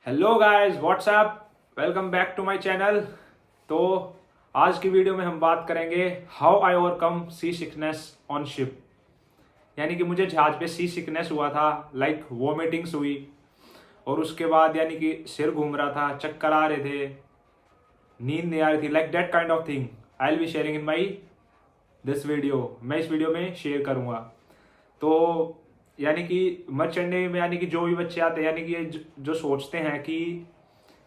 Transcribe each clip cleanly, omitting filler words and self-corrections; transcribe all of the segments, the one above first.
Hello guys, what's up, welcome back to my channel. तो आज की वीडियो में हम बात करेंगे how I overcome sea sickness on ship. यानी कि मुझे जहाज पे सी सिकनेस हुआ था, लाइक वॉमिटिंग्स हुई और उसके बाद यानी कि सिर घूम रहा था, चक्कर आ रहे थे, नींद नहीं आ रही थी, like that kind of thing I will be sharing in my this video. मैं इस वीडियो में शेयर करूंगा। तो यानी कि मर्चेंट नेवी में यानी कि जो भी बच्चे आते हैं, यानी कि ये जो सोचते हैं कि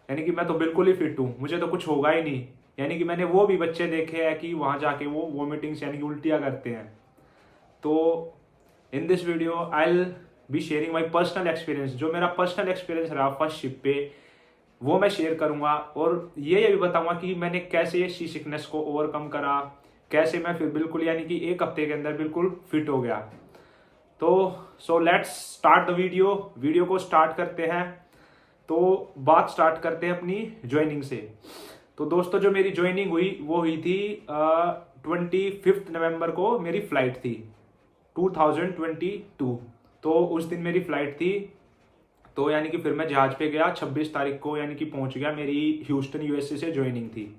यानी कि मैं तो बिल्कुल ही फिट हूँ, मुझे तो कुछ होगा ही नहीं। यानी कि मैंने वो भी बच्चे देखे हैं कि वहाँ जाके वो वोमिटिंग्स यानी कि उल्टियाँ करते हैं। तो in this video I will be sharing my personal experience. जो मेरा पर्सनल एक्सपीरियंस रहा फर्स्ट शिप पे, वो मैं शेयर करूंगा और ये भी बताऊंगा कि मैंने कैसे सी सिकनेस को ओवरकम करा, कैसे मैं फिर बिल्कुल यानी कि एक हफ्ते के अंदर बिल्कुल फिट हो गया। तो so let's start the video को स्टार्ट करते हैं। तो बात स्टार्ट करते हैं अपनी ज्वाइनिंग से। तो दोस्तों, जो मेरी ज्वाइनिंग हुई वो हुई थी 25 नवंबर को मेरी फ्लाइट थी 2022। तो उस दिन मेरी फ्लाइट थी। तो यानी कि फिर मैं जहाज पे गया 26 तारीख को, यानी कि पहुंच गया। मेरी ह्यूस्टन यूएसए से ज्वाइनिंग थी।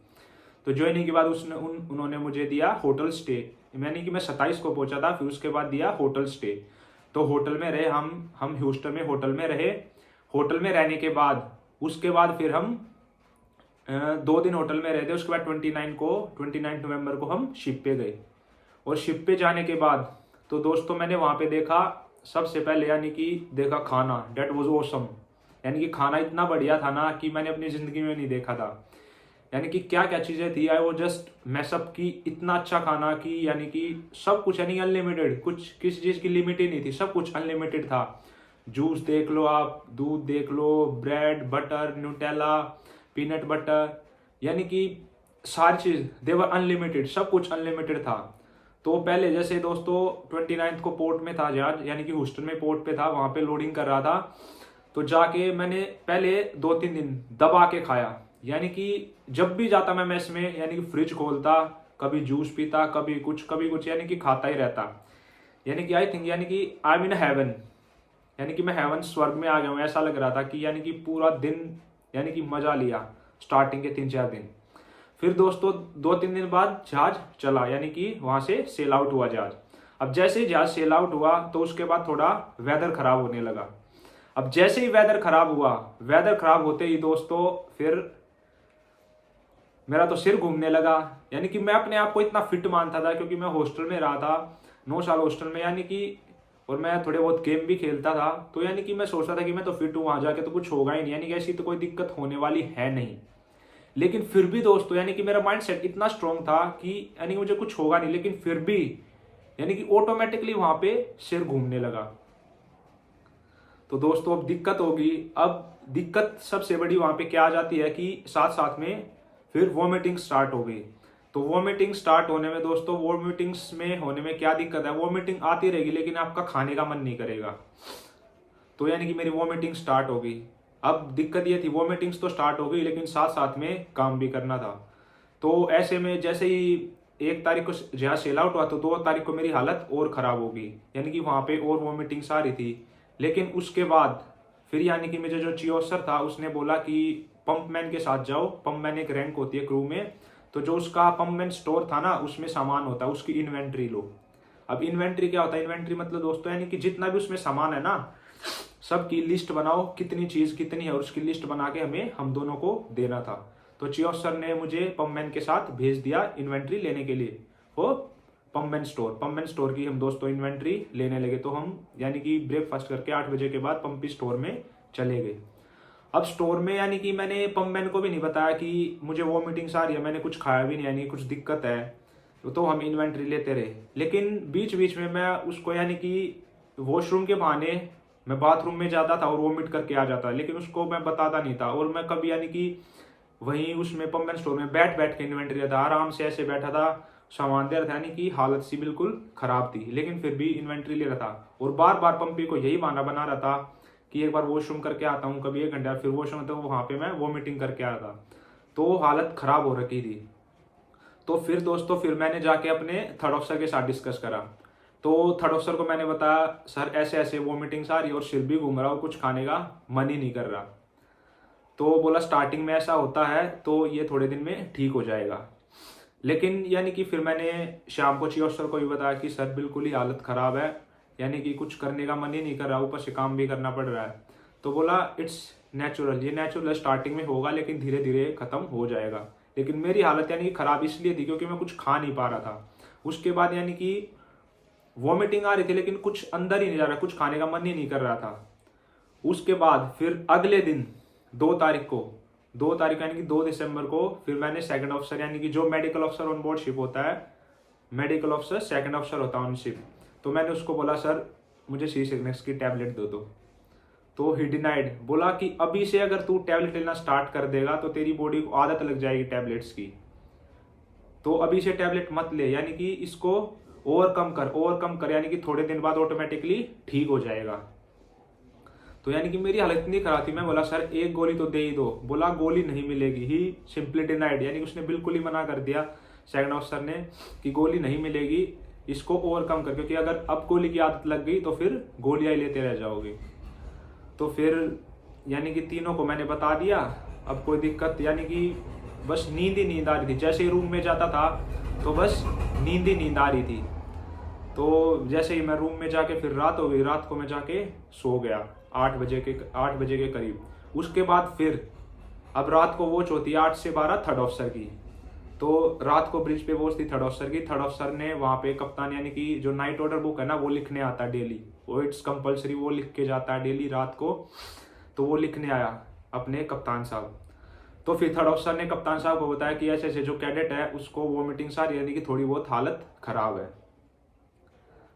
तो ज्वाइनिंग के बाद उन्होंने मुझे दिया होटल स्टे। यानी कि मैं 27 को पहुंचा था, फिर उसके बाद दिया होटल स्टे। तो होटल में रहे हम ह्यूस्टन में होटल में रहे। होटल में रहने के बाद उसके बाद फिर हम 2 दिन होटल में रहे थे। उसके बाद 29 नवंबर को हम शिप पे गए। और शिप पे जाने के बाद तो दोस्तों मैंने वहां पे देखा, सबसे पहले यानी कि देखा खाना, डेट वॉज ऑसम। यानी कि खाना इतना बढ़िया था ना कि मैंने अपनी जिंदगी में नहीं देखा था। यानी कि क्या क्या चीजें थी, आई वो जस्ट मैसअप की। इतना अच्छा खाना कि यानी कि सब कुछ यानी अनलिमिटेड, कुछ किसी चीज की लिमिट ही नहीं थी, सब कुछ अनलिमिटेड था। जूस देख लो आप, दूध देख लो, bread, butter, Nutella, peanut butter, यानी कि सारी चीज देवर अनलिमिटेड, सब कुछ अनलिमिटेड था। तो पहले जैसे दोस्तों 29 को पोर्ट में था जहाज, यानी कि ह्यूस्टन में पोर्ट पे था, वहां पे लोडिंग कर रहा था। तो जाके मैंने पहले 2-3 दिन दबा के खाया। यानी कि जब भी जाता मैं मेस में, यानी कि फ्रिज खोलता, कभी जूस पीता, कभी कुछ यानी कि खाता ही रहता। यानी कि आई थिंक यानी कि आई एम इन हेवन, यानी कि मैं हेवन स्वर्ग में आ गया हूँ, ऐसा लग रहा था कि यानी कि पूरा दिन यानी कि मजा लिया स्टार्टिंग के 3-4 दिन। फिर दोस्तों 2-3 दिन बाद जहाज चला, यानी कि वहां से सेल आउट हुआ जहाज। अब जैसे ही जहाज सेल आउट हुआ तो उसके बाद थोड़ा वेदर खराब होने लगा। अब जैसे ही वेदर खराब हुआ, वेदर खराब होते ही दोस्तों फिर मेरा तो सिर घूमने लगा। यानी कि मैं अपने आप को इतना फिट मानता था, क्योंकि मैं हॉस्टल में रहा था 9 साल हॉस्टल में, यानी कि और मैं थोड़े बहुत गेम भी खेलता था। तो यानी कि मैं सोचता था कि मैं तो फिट हूँ, वहां जाके तो कुछ होगा ही नहीं, यानी कि ऐसी तो कोई दिक्कत होने वाली है नहीं। लेकिन फिर भी दोस्तों यानी कि मेरा माइंड सेट इतना स्ट्रांग था कि यानी कि मुझे कुछ होगा नहीं, लेकिन फिर भी यानी कि ऑटोमेटिकली वहां पे सिर घूमने लगा। तो दोस्तों अब दिक्कत होगी। अब दिक्कत सबसे बड़ी वहां पे क्या आ जाती है कि साथ साथ में फिर वॉमिटिंग स्टार्ट हो गई। तो वॉमिटिंग स्टार्ट होने में दोस्तों, वॉमिटिंग्स में होने में क्या दिक्कत है, वॉमिटिंग आती रहेगी लेकिन आपका खाने का मन नहीं करेगा। तो यानी कि मेरी वॉमिटिंग स्टार्ट हो गई। अब दिक्कत ये थी, वॉमिटिंग्स तो स्टार्ट हो गई लेकिन साथ साथ में काम भी करना था। तो ऐसे में जैसे ही 1 तारीख को जहाँ सेल आउट हुआ तो 2 तारीख को मेरी हालत और ख़राब हो गई। यानी कि वहाँ पे और वॉमिटिंग्स आ रही थी। लेकिन उसके बाद फिर यानी कि मुझे जो चियो सर था उसने बोला कि पंपमैन के साथ जाओ। पंपमैन एक रैंक होती है क्रू में, तो जो उसका पंपमैन स्टोर था ना, उसमें सामान होता है, उसकी इन्वेंट्री लो। अब इन्वेंट्री क्या होता है, इन्वेंट्री मतलब दोस्तों यानी कि जितना भी उसमें सामान है ना, सबकी लिस्ट बनाओ, कितनी चीज कितनी है, और उसकी लिस्ट बना के हम दोनों को देना था। तो चियो सर ने मुझे पंपमैन के साथ भेज दिया इन्वेंट्री लेने के लिए। वो पंपमैन स्टोर की हम दोस्तों इन्वेंट्री लेने लगे। तो हम यानी कि ब्रेकफास्ट करके 8 बजे के बाद पंपी स्टोर में चले गए। अब स्टोर में यानी कि मैंने पंपमैन को भी नहीं बताया कि मुझे वो मीटिंग्स आ रही है, मैंने कुछ खाया भी नहीं, यानी कुछ दिक्कत है। तो हम इन्वेंट्री लेते रहे। लेकिन बीच बीच में मैं उसको यानी कि वॉशरूम के बहाने मैं बाथरूम में जाता था और वोमिट करके आ जाता, लेकिन उसको मैं बताता नहीं था। और मैं कभी यानी कि वहीं उसमें पंपमैन स्टोर में बैठ बैठ के इन्वेंट्री लेता, आराम से ऐसे बैठा था, सामान दे रहा था, यानी कि हालत सी बिल्कुल खराब थी, लेकिन फिर भी इन्वेंट्री ले रहा था। और बार बार पंपी को यही बहाना बना रहा था कि एक बार वॉशरूम करके आता हूँ, कभी 1 घंटा, फिर वॉशरूम तो वहां पे मैं वॉमिटिंग करके आया था। तो हालत खराब हो रखी थी। तो फिर दोस्तों फिर मैंने जाके अपने थर्ड ऑफिसर के साथ डिस्कस करा। तो थर्ड ऑफिसर को मैंने बताया, सर ऐसे ऐसे वोमिटिंग्स आ रही है और सिर भी घूम रहा और कुछ खाने का मन ही नहीं कर रहा। तो बोला स्टार्टिंग में ऐसा होता है तो ये थोड़े दिन में ठीक हो जाएगा। लेकिन यानी कि फिर मैंने शाम को चियोस सर को भी बताया कि सर बिल्कुल ही हालत ख़राब है, यानी कि कुछ करने का मन ही नहीं कर रहा, ऊपर से काम भी करना पड़ रहा है। तो बोला इट्स नेचुरल, ये नेचुरल स्टार्टिंग में होगा लेकिन धीरे धीरे ख़त्म हो जाएगा। लेकिन मेरी हालत यानी कि ख़राब इसलिए थी क्योंकि मैं कुछ खा नहीं पा रहा था। उसके बाद यानी कि वॉमिटिंग आ रही थी लेकिन कुछ अंदर ही नहीं जा रहा, कुछ खाने का मन ही नहीं कर रहा था। उसके बाद फिर अगले दिन 2 तारीख को, 2 तारीख यानी कि 2 दिसंबर को फिर मैंने सेकंड ऑफिसर यानी कि जो medical officer on board ship होता है, मेडिकल ऑफिसर सेकंड ऑफिसर होता है ऑन शिप, तो मैंने उसको बोला सर मुझे सी सिकनेस की टैबलेट दे दो। तो ही डिनाइड, बोला कि अभी से अगर तू टैबलेट लेना स्टार्ट कर देगा तो तेरी बॉडी को आदत लग जाएगी टैबलेट्स की, तो अभी से टैबलेट मत ले, यानी कि इसको ओवरकम कर यानी कि थोड़े दिन बाद ऑटोमेटिकली ठीक हो जाएगा। तो यानी कि मेरी हालत इतनी खराब थी, मैं बोला सर एक गोली तो दे ही दो। बोला गोली नहीं मिलेगी, ही सिंपली डिनाइड, यानी कि उसने बिल्कुल ही मना कर दिया सेकंड ऑफिसर ने कि गोली नहीं मिलेगी, इसको ओवरकम कर, क्योंकि अगर अब गोली की आदत लग गई तो फिर गोलियां लेते रह जाओगे। तो फिर यानी कि तीनों को मैंने बता दिया, अब कोई दिक्कत, यानी कि बस नींद ही नींद आ रही थी। जैसे ही रूम में जाता था तो बस नींद ही नींद आ रही थी। तो जैसे ही मैं रूम में जाके फिर रात हो गई, रात को मैं जाके सो गया 8 बजे के करीब। उसके बाद फिर अब रात को वॉच होती है 8 से 12 थर्ड ऑफिसर की, तो रात को ब्रिज पे वॉच थी थर्ड ऑफिसर की। थर्ड ऑफिसर ने वहाँ पे कप्तान यानी कि जो नाइट ऑर्डर बुक है ना वो लिखने आता है डेली, वो इट्स कंपलसरी, वो लिख के जाता है डेली रात को। तो वो लिखने आया अपने कप्तान साहब। तो फिर थर्ड ऑफिसर ने कप्तान साहब को बताया कि ऐसे ऐसे जो कैडेट है उसको वोमिटिंग आ रही है, यानी कि थोड़ी बहुत हालत खराब है।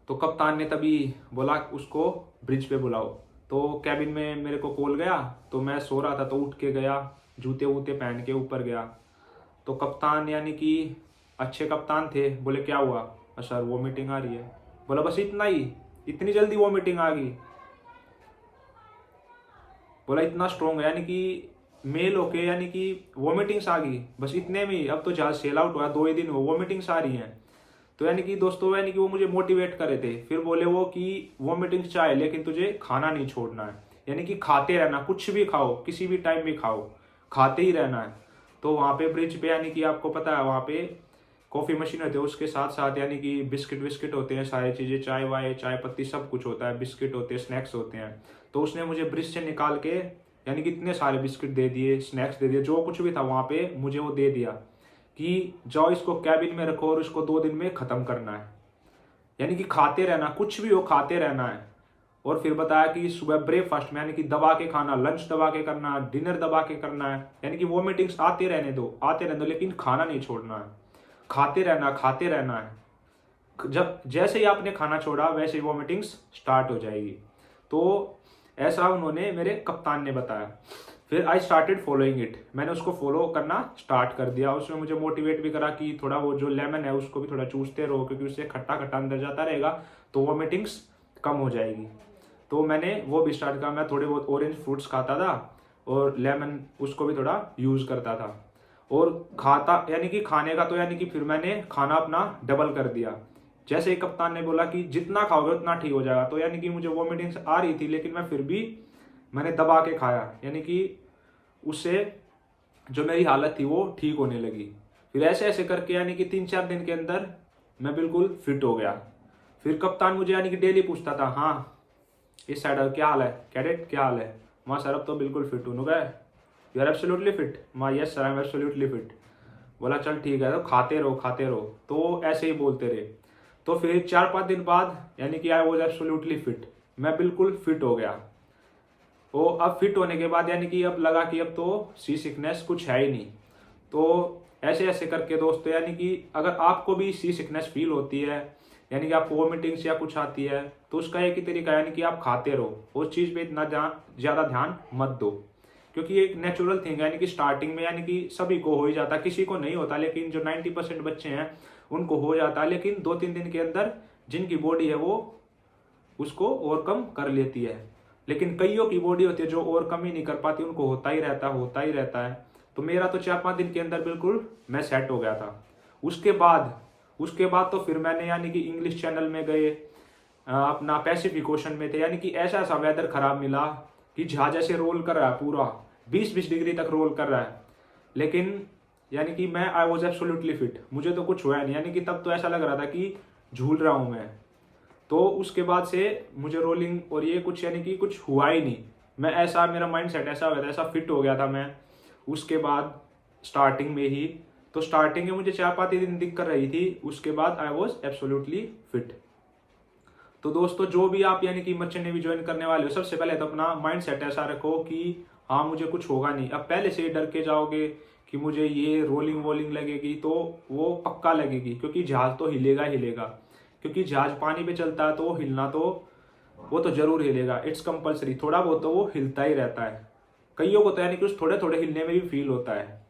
तो कप्तान ने तभी बोला उसको ब्रिज पे बुलाओ। तो कैबिन में मेरे को कॉल गया, तो मैं सो रहा था तो उठ के गया, जूते वूते पहन के ऊपर गया। तो कप्तान यानी कि अच्छे कप्तान थे, बोले क्या हुआ सर वोमिटिंग आ रही है। बोला बस इतना ही, इतनी जल्दी वोमिटिंग आ गई। बोला इतना स्ट्रॉन्ग है, यानी कि मेल होके यानी कि वोमिटिंग्स आ गई बस इतने में, अब तो जहाज सेल आउट हुआ 2 ही दिन हो वोमिटिंग्स आ रही हैं। तो यानी कि दोस्तों यानी कि वो मुझे मोटिवेट कर रहे थे। फिर बोले वो कि वोमिटिंग्स चाहे लेकिन तुझे खाना नहीं छोड़ना है, यानी कि खाते रहना, कुछ भी खाओ किसी भी टाइम भी खाओ, खाते ही रहना है। तो वहाँ पे ब्रिज पे यानी कि आपको पता है वहाँ पे कॉफ़ी मशीन होती है, उसके साथ साथ यानी कि बिस्किट विस्किट होते हैं, सारी चीज़ें, चाय वाय चाय पत्ती सब कुछ होता है, बिस्किट होते हैं, स्नैक्स होते हैं। तो उसने मुझे ब्रिज से निकाल के यानी कि इतने सारे बिस्किट दे दिए, स्नैक्स दे दिए, जो कुछ भी था वहाँ पे मुझे वो दे दिया कि जाओ इसको कैबिन में रखो और इसको 2 दिन में ख़त्म करना है, यानी कि खाते रहना, कुछ भी हो खाते रहना है। और फिर बताया कि सुबह ब्रेकफास्ट में यानी कि दबा के खाना, लंच दबा के करना, डिनर दबा के करना है, यानी कि वोमिटिंग्स आते रहने दो लेकिन खाना नहीं छोड़ना है, खाते रहना है। जब जैसे ही आपने खाना छोड़ा वैसे ही वोमिटिंग्स स्टार्ट हो जाएगी। तो ऐसा उन्होंने मेरे कप्तान ने बताया। फिर आई स्टार्टेड फॉलोइंग इट, मैंने उसको फॉलो करना स्टार्ट कर दिया। उसने मुझे मोटिवेट भी करा कि थोड़ा वो जो लेमन है उसको भी थोड़ा चूसते रहो, क्योंकि उससे खट्टा खट्टा अंदर जाता रहेगा तो वोमिटिंग्स कम हो जाएगी। तो मैंने वो भी स्टार्ट करा, मैं थोड़े बहुत ऑरेंज फ्रूट्स खाता था और लेमन उसको भी थोड़ा यूज़ करता था। और खाता यानी कि खाने का तो यानी कि फिर मैंने खाना अपना डबल कर दिया। जैसे ही कप्तान ने बोला कि जितना खाओगे उतना ठीक हो जाएगा, तो यानी कि मुझे वोमिटिंग्स आ रही थी लेकिन मैं फिर भी मैंने दबा के खाया, यानी कि उससे जो मेरी हालत थी वो ठीक होने लगी। फिर ऐसे ऐसे करके यानी कि 3-4 दिन के अंदर मैं बिल्कुल फिट हो गया। फिर कप्तान मुझे यानी कि डेली पूछता था, हाँ इस साइड क्या हाल है कैडेट, क्या हाल है। माँ सर अब तो बिल्कुल फिट हूँ गए, यू आर एब्सोल्युटली फिट। माँ yes sir I am absolutely fit. बोला चल ठीक है, तो खाते रहो। तो ऐसे ही बोलते रहे। तो फिर 4-5 दिन बाद यानी कि आई वॉज एब्सोल्युटली फिट, मैं बिल्कुल फिट हो गया। तो अब फिट होने के बाद यानी कि अब लगा कि अब तो सी सिकनेस कुछ है ही नहीं। तो ऐसे ऐसे करके दोस्तों यानी कि अगर आपको भी सी सिकनेस फील होती है, यानी कि आपको वोमिटिंग्स या कुछ आती है, तो उसका एक ही तरीका है, यानी कि आप खाते रहो, उस चीज़ पे इतना ज़्यादा ध्यान मत दो, क्योंकि ये एक नेचुरल थिंग है। यानी कि स्टार्टिंग में यानी कि सभी को हो ही जाता, किसी को नहीं होता, लेकिन जो 90% बच्चे हैं उनको हो जाता है। लेकिन 2-3 दिन के अंदर जिनकी बॉडी है वो उसको ओवरकम कर लेती है, लेकिन कईयों की बॉडी होती है जो ओवरकम ही नहीं कर पाती, उनको होता ही रहता है। तो मेरा तो 4-5 दिन के अंदर बिल्कुल मैं सेट हो गया था। उसके बाद तो फिर मैंने यानी कि इंग्लिश चैनल में गए, अपना पैसिफिक ओशन में थे, यानी कि ऐसा वेदर खराब मिला कि जहाज ऐसे रोल कर रहा है पूरा, 20-20 डिग्री तक रोल कर रहा है, लेकिन यानी कि मैं आई वॉज एब्सोल्युटली फिट, मुझे तो कुछ हुआ नहीं, यानी कि तब तो ऐसा लग रहा था कि झूल रहा हूँ मैं। तो उसके बाद से मुझे रोलिंग और ये कुछ यानी कि कुछ हुआ ही नहीं। मैं ऐसा, मेरा माइंड सेट ऐसा हो गया था, ऐसा फिट हो गया था मैं उसके बाद स्टार्टिंग में ही। तो स्टार्टिंग में मुझे 4-5 दिन दिक्कत रही थी, उसके बाद आई वॉज एब्सोल्युटली फिट। तो दोस्तों जो भी आप यानी कि मर्चेंट नेवी ज्वाइन करने वाले हो, सबसे पहले तो अपना माइंड सेट ऐसा रखो कि हाँ मुझे कुछ होगा नहीं। अब पहले से डर के जाओगे कि मुझे ये रोलिंग वोलिंग लगेगी, तो वो पक्का लगेगी, क्योंकि जहाज तो हिलेगा हिलेगा, क्योंकि जहाज पानी पे चलता है तो हिलना तो वो तो जरूर हिलेगा, इट्स कंपलसरी। थोड़ा बहुत तो वो हिलता ही रहता है, कईयों को तो यानी कि उस थोड़े थोड़े हिलने में भी फील होता है।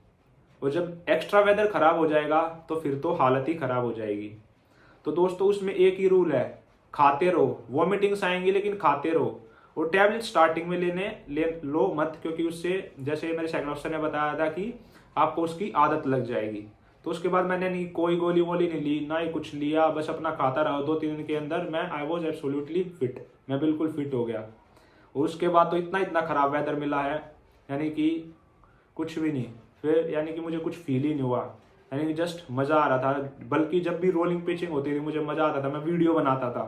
और जब एक्स्ट्रा वेदर खराब हो जाएगा तो फिर तो हालत ही खराब हो जाएगी। तो दोस्तों उसमें एक ही रूल है, खाते रहो। वॉमिटिंग्स आएंगी लेकिन खाते रहो। और टैबलेट स्टार्टिंग में ले लो मत, क्योंकि उससे जैसे मेरे सेकंड ऑप्शन ने बताया था कि आपको उसकी आदत लग जाएगी। तो उसके बाद मैंने नहीं कोई गोली वोली नहीं ली, ना ही कुछ लिया, बस अपना खाता रहा। 2-3 दिन के अंदर मैं आई वॉज एब्सोल्युटली फिट, मैं बिल्कुल फिट हो गया। और उसके बाद तो इतना खराब वेदर मिला है, यानी कि कुछ भी नहीं, फिर यानी कि मुझे कुछ फील ही नहीं हुआ, यानी कि जस्ट मज़ा आ रहा था। बल्कि जब भी रोलिंग पिचिंग होती थी मुझे मज़ा आता था, मैं वीडियो बनाता था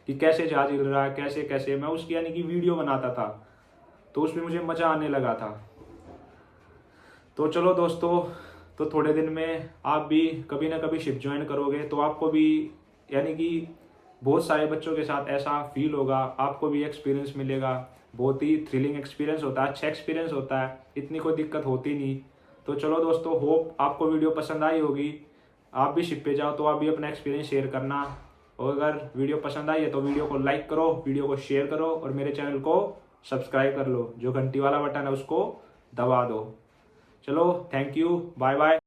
कि कैसे जहाज हिल रहा है, कैसे कैसे मैं उसकी यानी कि वीडियो बनाता था। तो उसमें मुझे मज़ा आने लगा था। तो चलो दोस्तों, तो थोड़े दिन में आप भी कभी ना कभी शिप ज्वाइन करोगे तो आपको भी यानी कि बहुत सारे बच्चों के साथ ऐसा फील होगा, आपको भी एक्सपीरियंस मिलेगा। बहुत ही थ्रिलिंग एक्सपीरियंस होता है, अच्छा एक्सपीरियंस होता है, इतनी कोई दिक्कत होती नहीं। तो चलो दोस्तों, होप आपको वीडियो पसंद आई होगी। आप भी शिप पे जाओ तो आप भी अपना एक्सपीरियंस शेयर करना। और अगर वीडियो पसंद आई है तो वीडियो को लाइक करो, वीडियो को शेयर करो, और मेरे चैनल को सब्सक्राइब कर लो। जो घंटी वाला बटन है उसको दबा दो। चलो, थैंक यू, बाय बाय।